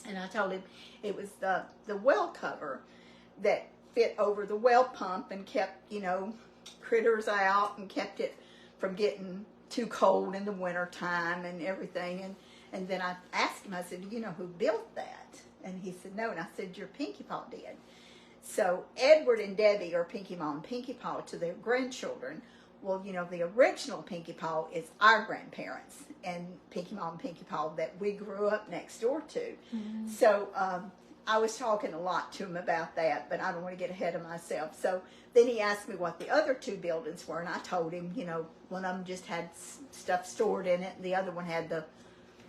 And I told him it was the well cover that fit over the well pump and kept, critters out and kept it from getting too cold in the winter time and everything. And then I asked him, I said, do you know who built that? And he said, no. And I said, your Pinky Paw did. So Edward and Debbie are Pinky Ma and Pinky Paw to their grandchildren. Well, the original Pinky Paw is our grandparents, and Pinky Ma and Pinky Paw that we grew up next door to. So I was talking a lot to him about that, but I don't want to get ahead of myself. So then he asked me what the other two buildings were, and I told him, one of them just had stuff stored in it, and the other one had the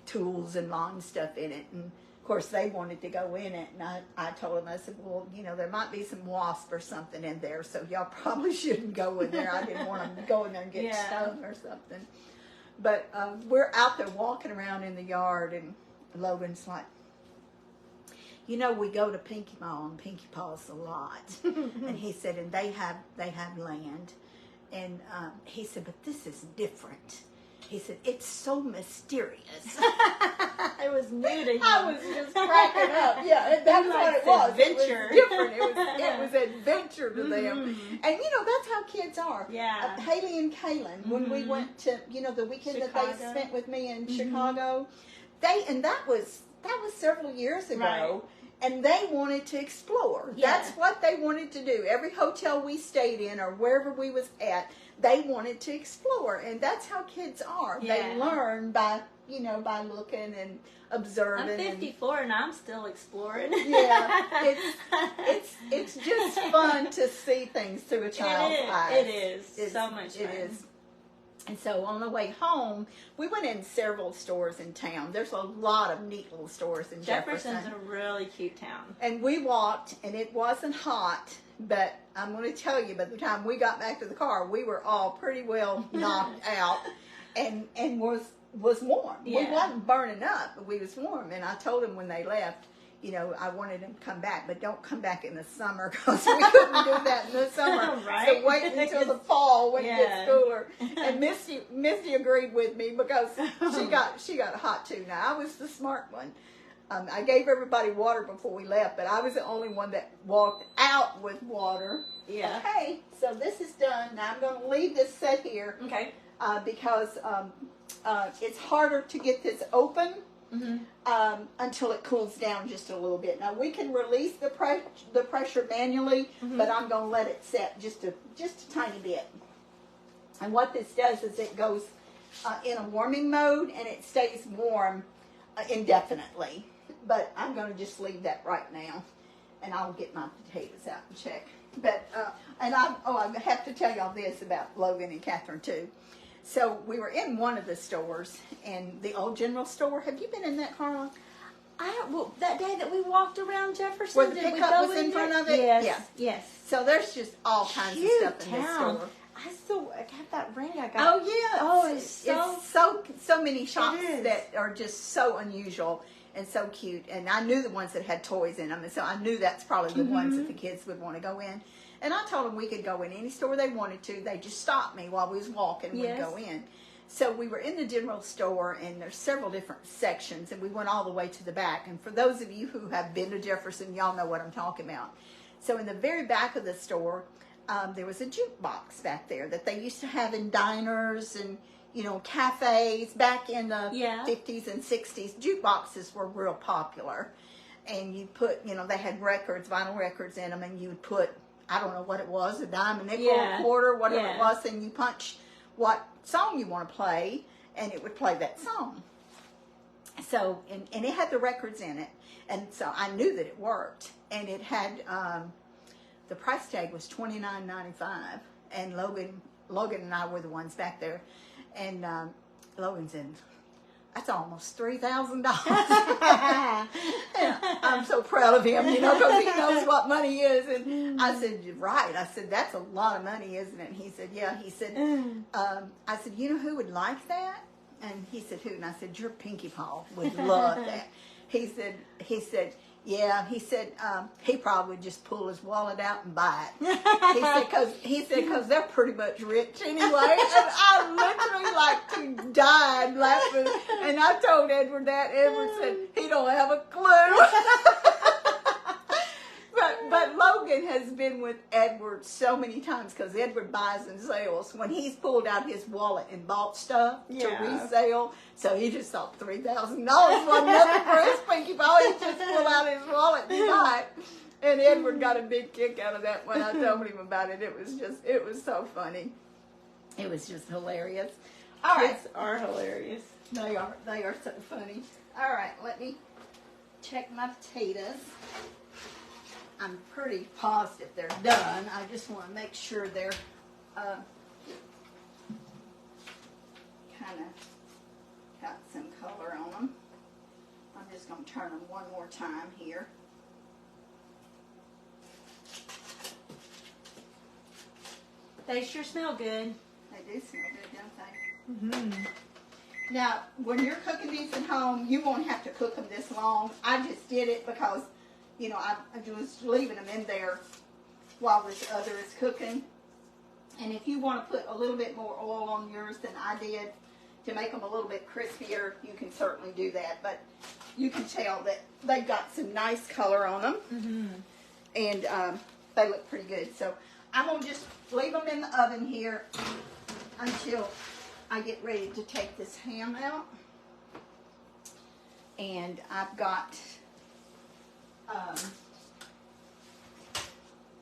tools and lawn stuff in it. And of course, they wanted to go in it, and I told them, I said, well, there might be some wasp or something in there, so y'all probably shouldn't go in there. I didn't want them to go in there and get stung or something. But we're out there walking around in the yard, and Logan's like, we go to Pinky Ma and Pinky Paw's a lot. And he said, and they have land. And he said, but this is different. He said, it's so mysterious. It was new to him. I was just cracking up. Yeah, that's what it was. Adventure. It was different. It was adventure to them. And, that's how kids are. Yeah. Haley and Kaylin, when we went to, the weekend that they spent with me in Chicago, that was several years ago. Right. And they wanted to explore. Yeah. That's what they wanted to do. Every hotel we stayed in or wherever we was at, they wanted to explore, and that's how kids are. Yeah. They learn by by looking and observing. I'm 54 and I'm still exploring. Yeah, it's just fun to see things through a child's eyes. It is so much fun. It is. And so on the way home, we went in several stores in town. There's a lot of neat little stores in Jefferson. Jefferson's a really cute town. And we walked, and it wasn't hot, but I'm going to tell you, by the time we got back to the car, we were all pretty well knocked out, and was warm. Yeah. We wasn't burning up, but we was warm. And I told them when they left, I wanted them to come back, but don't come back in the summer, because we couldn't do that in the summer. Right. So wait until the fall when it Yeah. gets cooler. And Misty agreed with me, because she got hot too. Now I was the smart one. I gave everybody water before we left, but I was the only one that walked out with water. Yeah. Okay, so this is done. Now I'm going to leave this set here Okay. because it's harder to get this open until it cools down just a little bit. Now we can release the pressure manually, but I'm going to let it set just a tiny bit. And what this does is it goes in a warming mode, and it stays warm indefinitely. But I'm going to just leave that right now, and I'll get my potatoes out and check. But I have to tell y'all this about Logan and Catherine too. So we were in one of the stores, and the old general store. Have you been in that, Carla? That day that we walked around Jefferson, Where the did we pickup go was in front there? of it? Yes. Yeah. Yes. So there's just all kinds of Cute stuff in this town. store. I still have that ring I got. Oh yeah. Oh, it's so many shops is. that are just so unusual and so cute. And I knew the ones that had toys in them, and so I knew that's probably the ones that the kids would want to go in. And I told them we could go in any store they wanted to. They just stopped me while we was walking. We'd Yes. go in. So we were in the general store, and there's several different sections, and we went all the way to the back. And for those of you who have been to Jefferson, y'all know what I'm talking about. So in the very back of the store, there was a jukebox back there that they used to have in diners and, cafes back in the 50s and 60s. Jukeboxes were real popular. And you put, they had records, vinyl records in them, and you would put, I don't know what it was, a dime, a nickel, a quarter, whatever it was, and you punch what song you want to play, and it would play that song. So, and it had the records in it, and so I knew that it worked. And it had, the price tag was $29.95, and Logan and I were the ones back there, and Logan said, "That's almost $3,000." I'm so proud of him, because he knows what money is. And I said, "You're right." I said, "That's a lot of money, isn't it?" And he said, "Yeah." He said, I said, "You know who would like that?" And he said, "Who?" And I said, "Your Pinky Paw would love that." He said, "Yeah." He said, he probably would just pull his wallet out and buy it. He said, because they're pretty much rich anyway. And I literally died laughing. And I told Edward that. Edward said, he don't have a clue. But Logan has been with Edward so many times, because Edward buys and sells. When he's pulled out his wallet and bought stuff to resell, so he just thought $3,000 wasn't nothing for his Pinky Paw. He just pulled out his wallet and buy it. And Edward got a big kick out of that when I told him about it. It was so funny. It was just hilarious. All right. Kids are hilarious. They are so funny. All right, let me check my potatoes. I'm pretty positive they're done. I just want to make sure they're kind of got some color on them. I'm just going to turn them one more time here. They sure smell good. They do smell good, don't they? Now, when you're cooking these at home, you won't have to cook them this long. I just did it because I was leaving them in there while this other is cooking. And if you want to put a little bit more oil on yours than I did to make them a little bit crispier, you can certainly do that. But you can tell that they've got some nice color on them. And they look pretty good. So I'm going to just leave them in the oven here until I get ready to take this ham out. And I've got...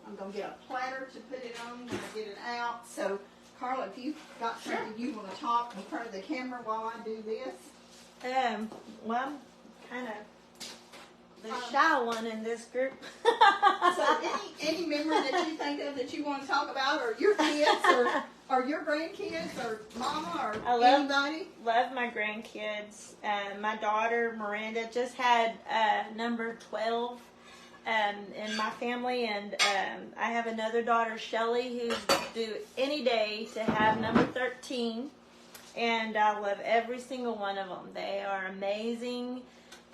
I'm going to get a platter to put it on when I get it out. So Carla, if you've got something you want to talk in front of the camera while I do this. Well, I'm kind of the shy one in this group. So any memory that you think of that you want to talk about, or your kids, or your grandkids, or mama, or anybody? Love my grandkids. My daughter Miranda just had number 12 in my family, and I have another daughter, Shelly, who's due any day to have number 13. And I love every single one of them. They are amazing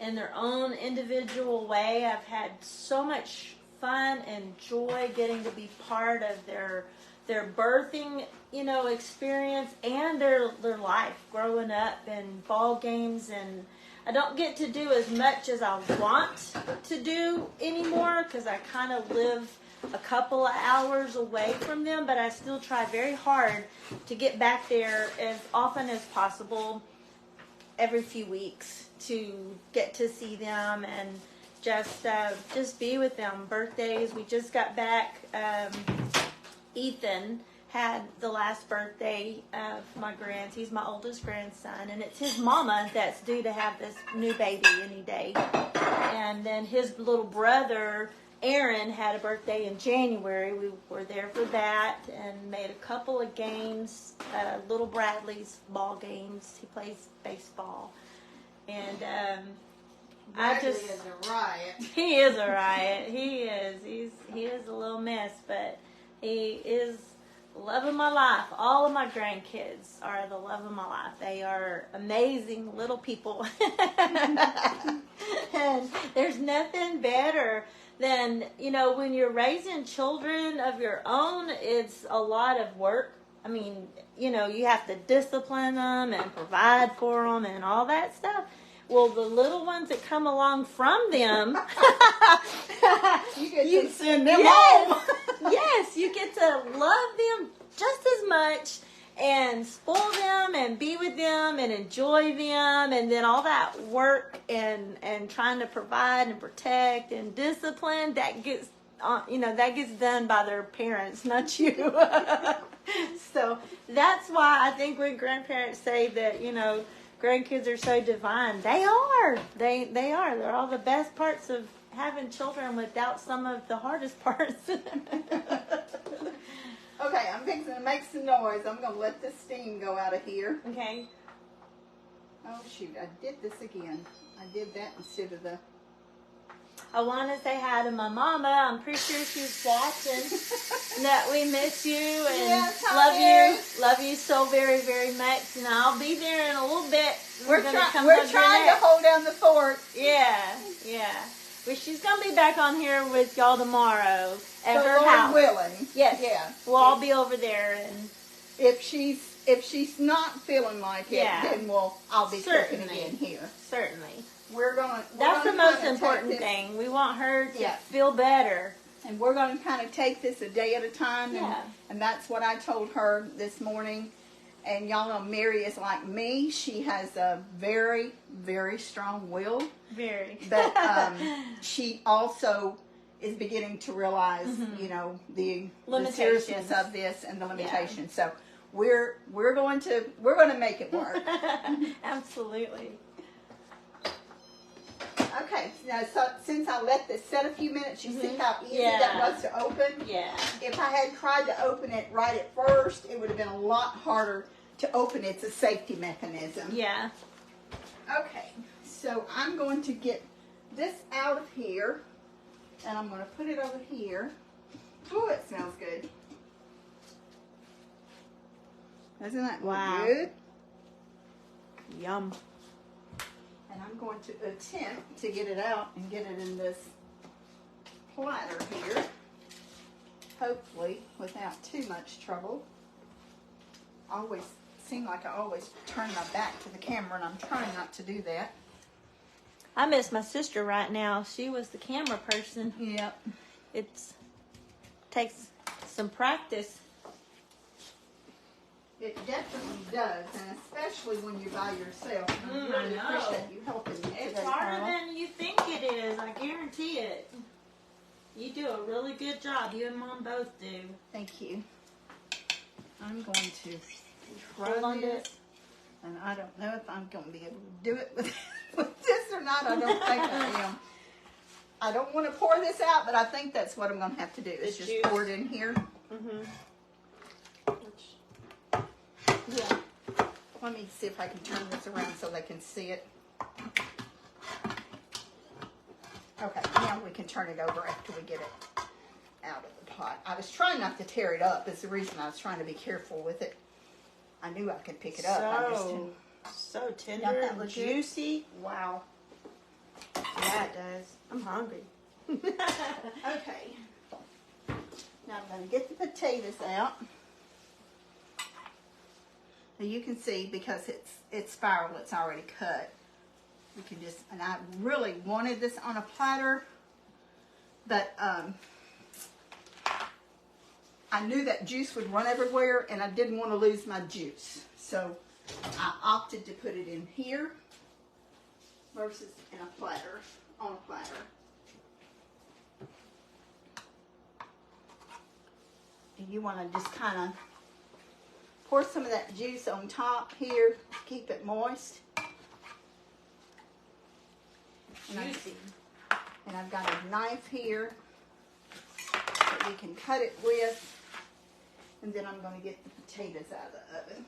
in their own individual way. I've had so much fun and joy getting to be part of their birthing, experience, and their life growing up in ball games. And I don't get to do as much as I want to do anymore because I kind of live a couple of hours away from them, but I still try very hard to get back there as often as possible every few weeks to get to see them and just be with them. Birthdays, we just got back. Ethan had the last birthday of my he's my oldest grandson, and it's his mama that's due to have this new baby any day. And then his little brother Aaron had a birthday in January. We were there for that and made a couple of games, little Bradley's ball games. He plays baseball. And Bradley is a riot. He is a riot. He is a little mess, but he is the love of my life. All of my grandkids are the love of my life. They are amazing little people. And there's nothing better than, when you're raising children of your own, it's a lot of work. I mean, you have to discipline them and provide for them and all that stuff. Well, the little ones that come along from them, you get to send them home. Yes, you get to love them just as much and spoil them and be with them and enjoy them, and then all that work and trying to provide and protect and discipline that gets done by their parents, not you. So that's why I think when grandparents say that grandkids are so divine, they are. They are. They're all the best parts of having children without some of the hardest parts. Okay, I'm fixing to make some noise. I'm going to let the steam go out of here. Okay. Oh, shoot. I did this again. I did that instead of the... I want to say hi to my mama. I'm pretty sure she's watching. That we miss you and yes, love you. Love you so very, very much. And I'll be there in a little bit. We're trying to hold down the fort. Yeah. Well, she's going to be back on here with y'all tomorrow at her Lord house. willing. Yes. Yeah. We'll all be over there. And if she's not feeling like it, then I'll be cooking again here. Certainly. That's the most important thing. We want her to feel better. And we're going to kind of take this a day at a time. And that's what I told her this morning. And y'all know Mary is like me. She has a very, very strong will. Very. But she also is beginning to realize, the seriousness of this and the limitations. So we're going to make it work. Absolutely. Okay, now since I let this set a few minutes, you see how easy that was to open? Yeah. If I had tried to open it right at first, it would have been a lot harder to open. It's a safety mechanism. Yeah. Okay, so I'm going to get this out of here, and I'm going to put it over here. Oh, it smells good. Isn't that good? Yum. And I'm going to attempt to get it out and get it in this platter here. Hopefully without too much trouble. Seem like I always turn my back to the camera, and I'm trying not to do that. I miss my sister right now. She was the camera person. Yep. It takes some practice. It definitely does, and especially when you're by yourself. I really appreciate you helping me today, It's harder Carla. than you think it is. I guarantee it. You do a really good job. You and Mom both do. Thank you. I'm going to Hold try on to this. it. And I don't know if I'm going to be able to do it with this or not. I don't think I am. I don't want to pour this out, but I think that's what I'm going to have to do. Is The just juice. pour it in here. Mm-hmm. Yeah. Let me see if I can turn this around so they can see it. Okay, now we can turn it over after we get it out of the pot. I was trying not to tear it up. That's the reason I was trying to be careful with it. I knew I could pick it up. I just didn't. So Doesn't tender that and look good? juicy. Wow. Yeah, it does. I'm hungry. Okay. Now I'm going to get the potatoes out. Now you can see because it's spiral, it's already cut. You can just, and I really wanted this on a platter, but I knew that juice would run everywhere and I didn't want to lose my juice. So I opted to put it in here versus in a platter, on a platter. And you want to just kind of pour some of that juice on top here to keep it moist. Juicy. And I've got a knife here that we can cut it with. And then I'm going to get the potatoes out of the oven.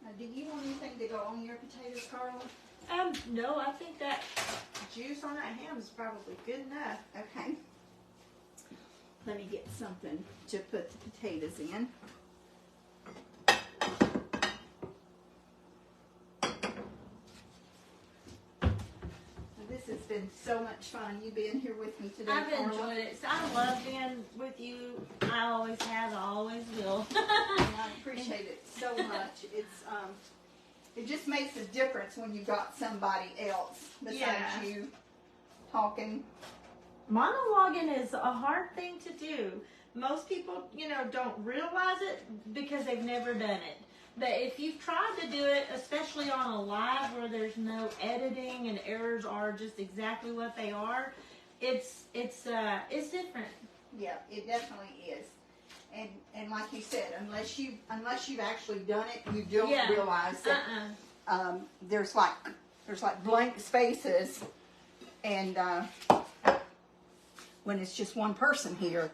Now, do you want anything to go on your potatoes, Carla? No, I think that juice on that ham is probably good enough. Okay. Let me get something to put the potatoes in. This has been so much fun, you being here with me today, I've Carla. enjoyed it. So I love being with you. I always have. I always will. And I appreciate it so much. It's it just makes a difference when you got somebody else besides Yeah. you talking. Monologuing is a hard thing to do. Most people, don't realize it because they've never done it. But if you've tried to do it, especially on a live where there's no editing and errors are just exactly what they are, it's different. Yeah, it definitely is. And like you said, unless you've actually done it, you don't Yeah. realize that there's like blank spaces, and when it's just one person here,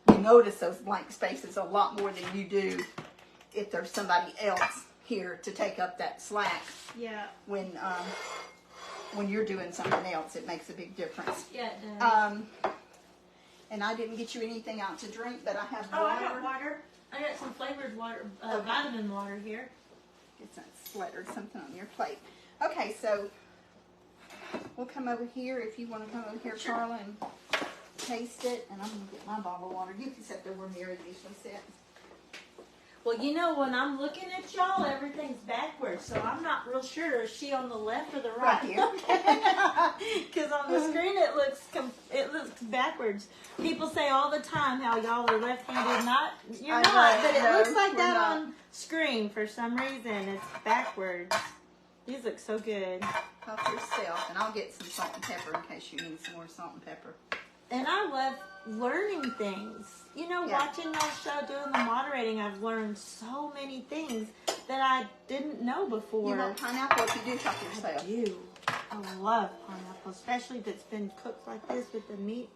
you notice those blank spaces a lot more than you do if there's somebody else here to take up that slack. Yeah. When you're doing something else, it makes a big difference. Yeah, it does. And I didn't get you anything out to drink, but I have I water. got water. I got some flavored water, Okay. vitamin water here. Get some splattered something on your plate. Okay, so we'll come over here if you want to come over here, Sure. Carla, and taste it. And I'm going to get my bottle of water. You can sit there where Mary usually sits. Well, when I'm looking at y'all, everything's backwards, so I'm not real sure. Is she on the left or the right? Right here. Because on the screen it looks backwards. People say all the time how y'all are left-handed. You're I not, know, but it no, looks like we're that not. on screen for some reason. It's backwards. These look so good. Help yourself. And I'll get some salt and pepper in case you need some more salt and pepper. And I love learning things. Yeah. Watching y'all show, doing the moderating, I've learned so many things that I didn't know before. You want pineapple if you do help I yourself. do. I love pineapple, especially if it's been cooked like this with the meat.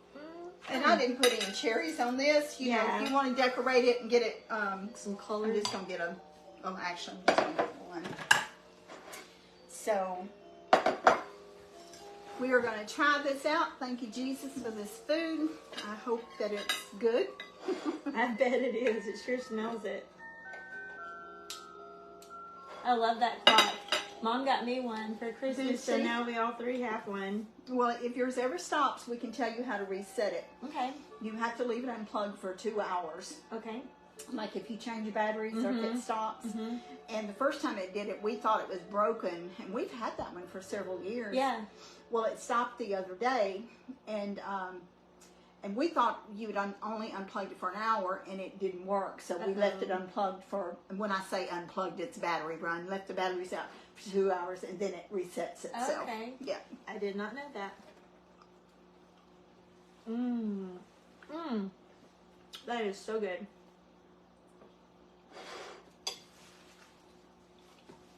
And I didn't put any cherries on this. You know, Yeah. if you want to decorate it and get it, Some I'm color. just going to get actually, I'm just going to get one. So, we are going to try this out. Thank you, Jesus, for this food. I hope that it's good. I bet it is. It sure smells it. I love that clock. Mom got me one for Christmas, so she? now we all three have one. Well, if yours ever stops, we can tell you how to reset it. Okay. You have to leave it unplugged for 2 hours. Okay. Like if you change your batteries or if it stops. Mm-hmm. And the first time it did it, we thought it was broken. And we've had that one for several years. Yeah. Well, it stopped the other day. And we thought you would only unplugged it for an hour, and it didn't work. So we left it unplugged for, and when I say unplugged, it's battery run. Left the batteries out for 2 hours, and then it resets itself. Okay. Yeah. I did not know that. Mmm. Mmm. That is so good.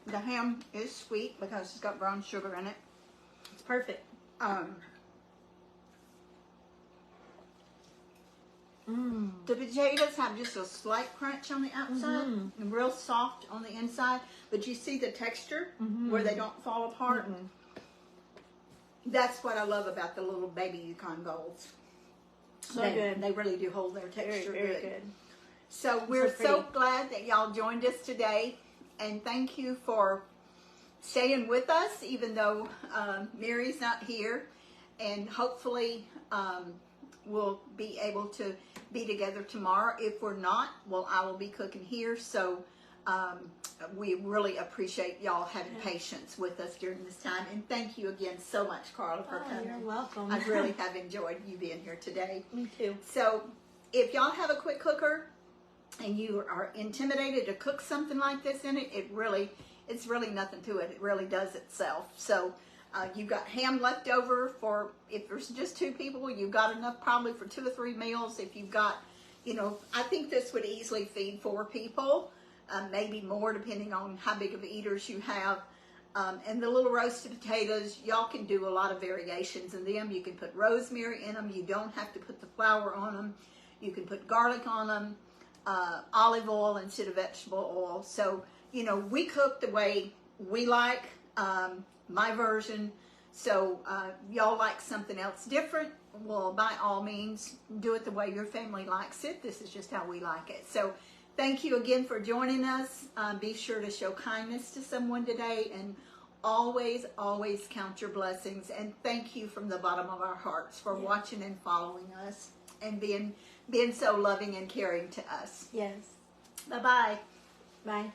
The ham is sweet because it's got brown sugar in it. It's perfect. The potatoes have just a slight crunch on the outside and real soft on the inside, but you see the texture where they don't fall apart. That's what I love about the little baby Yukon Golds. So good. They really do hold their texture Very good. So we're So so pretty. glad that y'all joined us today, and thank you for staying with us, even though Mary's not here, and hopefully we'll be able to be together tomorrow. If we're not, well, I will be cooking here, so we really appreciate y'all having patience with us during this time, and thank you again so much, Carla, for coming. You're welcome. I really have enjoyed you being here today. Me too. So if y'all have a quick cooker and you are intimidated to cook something like this in it, it's really nothing to it. It really does itself. So you've got ham left over for, if there's just 2 people, you've got enough probably for 2 or 3 meals. If you've got, I think this would easily feed 4 people, maybe more depending on how big of eaters you have. And the little roasted potatoes, y'all can do a lot of variations in them. You can put rosemary in them. You don't have to put the flour on them. You can put garlic on them, olive oil instead of vegetable oil. So, we cook the way we like, my version. So y'all like something else different, well, by all means, do it the way your family likes it. This is just how we like it. So thank you again for joining us. Be sure to show kindness to someone today, and always, always count your blessings. And thank you from the bottom of our hearts for watching and following us and being so loving and caring to us. Yes. Bye-bye. Bye.